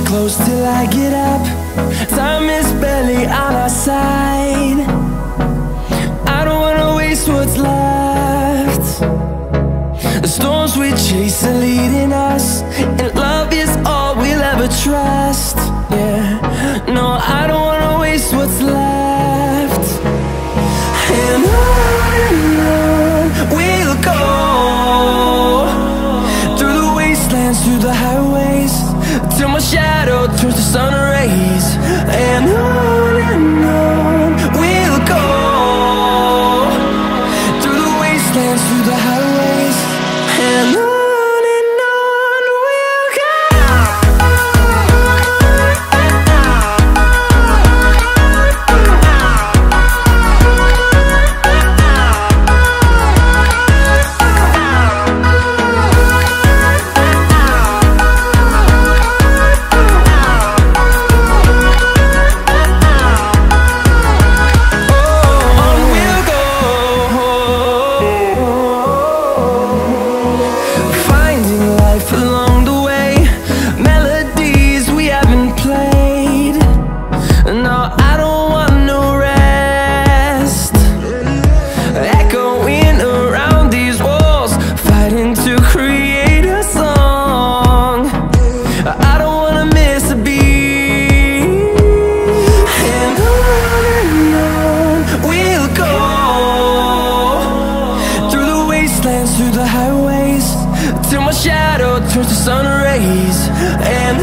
close till I get up. Time is barely on our side. I don't wanna waste what's left. The storms we chase are leading us, and love is all we'll ever trust. Yeah, no, I don't wanna waste what's left. And on we'll go, through the wastelands, through the highways, till my shadow turns to sun rays. And on we'll go, through the wastelands, through the highways, and on we'll go. Through the highways, till my shadow turns to sun rays. And